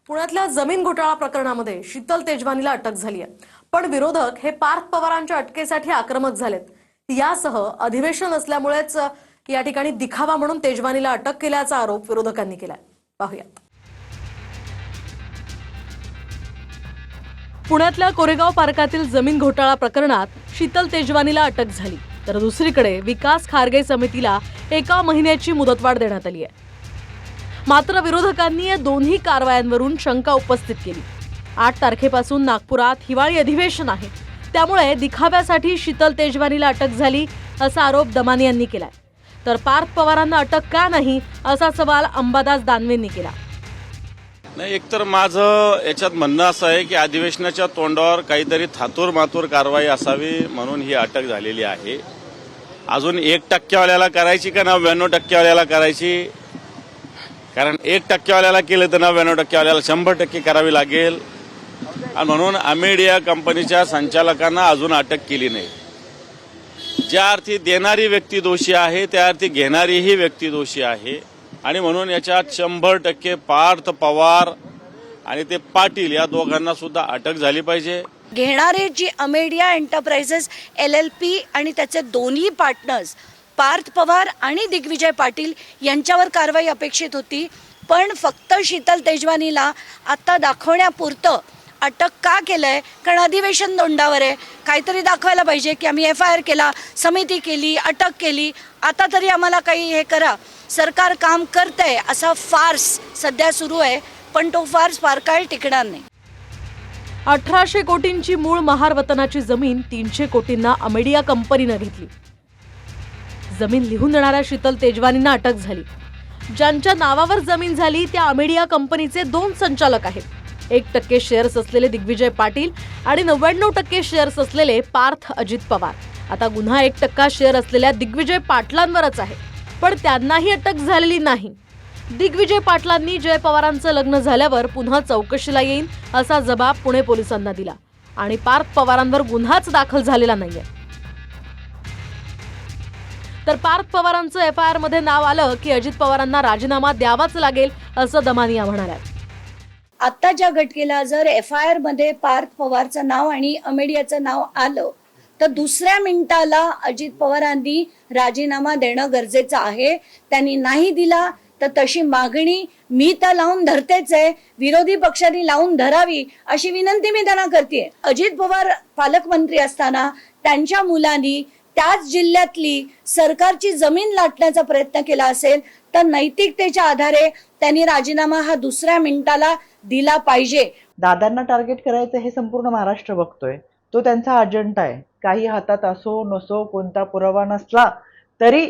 पुण्यातल्या जमीन घोटाळा प्रकरणामध्ये शीतल तेजवानीला अटक झाली आहे, पण विरोधक हे पार्थ पवारांच्या अटकेसाठी आक्रमक झालेत. यासह अधिवेशन असल्यामुळेच या ठिकाणी दिखावा म्हणून तेजवानीला अटक केल्याचा आरोप विरोधकांनी केलाय. पाहूयात. पुण्यातल्या कोरेगाव पार्कातील जमीन घोटाळा प्रकरणात शीतल तेजवानीला अटक झाली, तर दुसरीकडे विकास खारगे समितीला 1 महिन्याची मुदतवाढ देण्यात आली आहे. मात्र विरोधकांनी या दोन्ही कारवायांवरून शंका उपस्थित केली. 8 तारखेपासून नागपुरात हिवाळी अधिवेशन आहे, त्यामुळे दिखाव्यासाठी शीतल तेजवानीला अटक झाली असा आरोप दमानी यांनी केलाय. तर पार्थ पवारांना अटक का नाही असा सवाल अंबादास दानवेंनी केला. नाही, एकतर माझं याच्यात म्हणणं असं आहे की अधिवेशनाच्या तोंडावर काहीतरी थातूर मातूर कारवाई असावी म्हणून ही अटक झालेली आहे. अजून 1% करायची का 99% करायची? कारण 1% केलं तर 99% 100% करावी लागेल. आणि म्हणून अमेडिया कंपनीच्या संचालकांना अजून अटक केली नाही. ज्या अर्थी देणारी व्यक्ती दोषी आहे त्या अर्थी घेणारीही व्यक्ती दोषी आहे. आणि म्हणून याच्यात 100% पार्थ पवार आणि ते पाटील या दोघांना सुद्धा अटक झाली पाहिजे. घेणारे जी अमेडिया एंटरप्राइजेस LLP आणि त्याचे दोन्ही पार्टनर्स पार्थ पवार आणि दिग्विजय पाटील यांच्यावर कारवाई अपेक्षित होती, पण फक्त शीतल तेजवानीला आता दाखवण्यापुरतं अटक का केलंय? कारण अधिवेशन तोंडावर आहे. काहीतरी दाखवायला पाहिजे की आम्ही FIR केला, समिती केली, अटक केली, आता तरी आम्हाला काही हे करा, सरकार काम करतंय असा फार्स सध्या सुरू आहे. पण तो फार्स फार काळ टिकणार नाही. 1800 कोटींची मूळ महार वतनाची जमीन 300 कोटींना अमेडिया कंपनीनं घेतली. जमीन लिहून देणाऱ्या शीतल तेजवानींना अटक झाली. ज्यांच्या नावावर जमीन झाली त्या अमेडिया कंपनीचे 2 संचालक आहेत. 1% शेअर्स असलेले दिग्विजय पाटील आणि 99% शेअर्स असलेले पार्थ अजित पवार. आता गुन्हा 1% शेअर असलेल्या दिग्विजय पाटलांवरच आहे, पण त्यांनाही अटक झालेली नाही. दिग्विजय पाटलांनी जय पवारांचं लग्न झाल्यावर पुन्हा चौकशीला येईन असा जबाब पुणे पोलिसांना दिला आणि पार्थ पवारांवर गुन्हाच दाखल झालेला नाहीये. तर पार्थ पवारांचं FIR मध्ये नाव आलं की अजित पवारांना राजीनामा द्यावाच लागेल असं दमानिया म्हणाल्या. आता ज्या घटनेला जर FIR मध्ये पार्थ पवारचं नाव आणि अमेडियाचं नाव आलं तर दुसऱ्या मिनिटाला अजित पवारांनी राजीनामा देणं गरजेचं आहे. त्यांनी नाही दिला तर तशी मागणी मी तर लावून धरतेच आहे, विरोधी पक्षांनी लावून धरावी अशी विनंती मी त्यांना करते. अजित पवार पालकमंत्री असताना त्यांच्या मुलांनी त्याच जिल्ह्यातली सरकारची जमीन लाटण्याचा प्रयत्न केला असेल तर नैतिकतेच्या आधारे त्यांनी राजीनामा हा दुसऱ्या मिनिटाला दिला पाहिजे. दादांना टार्गेट करायचं हे संपूर्ण महाराष्ट्र बघतोय. तो त्यांचा अजेंडा आहे. काही हातात असो नसो, कोणता पुरावा नसला तरी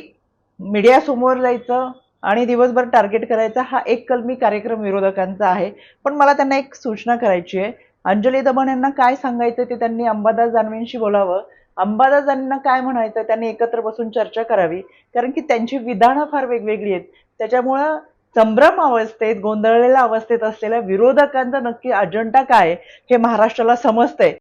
मीडिया समोर जायचं आणि दिवसभर टार्गेट करायचा हा एक कलमी कार्यक्रम विरोधकांचा आहे. पण मला त्यांना एक सूचना करायची आहे. अंजली दमन यांना काय सांगायचं ते त्यांनी अंबादास दानवेंशी बोलावं. अंबादास दानवेंना काय म्हणायचं त्यांनी एकत्र बसून चर्चा करावी, कारण की त्यांची विधानं फार वेगवेगळी आहेत. त्याच्यामुळं संभ्रम अवस्थेत, गोंधळलेल्या अवस्थेत असलेल्या विरोधकांचा नक्की अजेंडा काय हे महाराष्ट्राला समजतंय.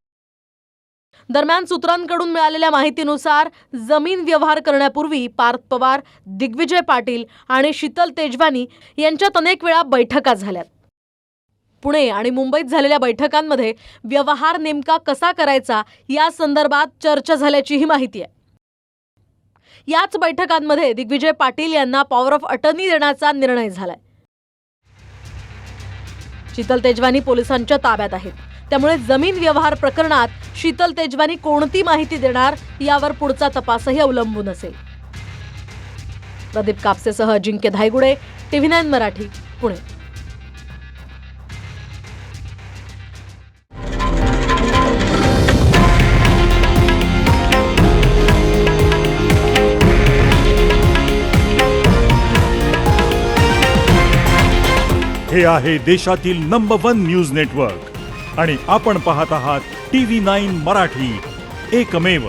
दरम्यान सूत्रांकडून मिळालेल्या माहितीनुसार जमीन व्यवहार करण्यापूर्वी पार्थ पवार, दिग्विजय पाटील आणि शीतल तेजवानी यांच्यात अनेक वेळा बैठका झाल्यात. पुणे आणि मुंबईत झालेल्या बैठकांमध्ये व्यवहार नेमका कसा करायचा या संदर्भात चर्चा झाल्याचीही माहिती आहे. याच बैठकांमध्ये दिग्विजय पाटील यांना पॉवर ऑफ अटर्नी देण्याचा निर्णय झालाय. शीतल तेजवानी पोलिसांच्या ताब्यात आहेत, त्यामुळे जमीन व्यवहार प्रकरणात शीतल तेजवानी कोणती माहिती देणार यावर पुढचा तपासही अवलंबून असेल. प्रदीप कापसेसह अजिंक्य धायगुडे, TV9 मराठी, पुणे. हे आहे देशातील नंबर 1 न्यूज नेटवर्क आणि आपण पाहत आहात TV9 मराठी, एकमेव.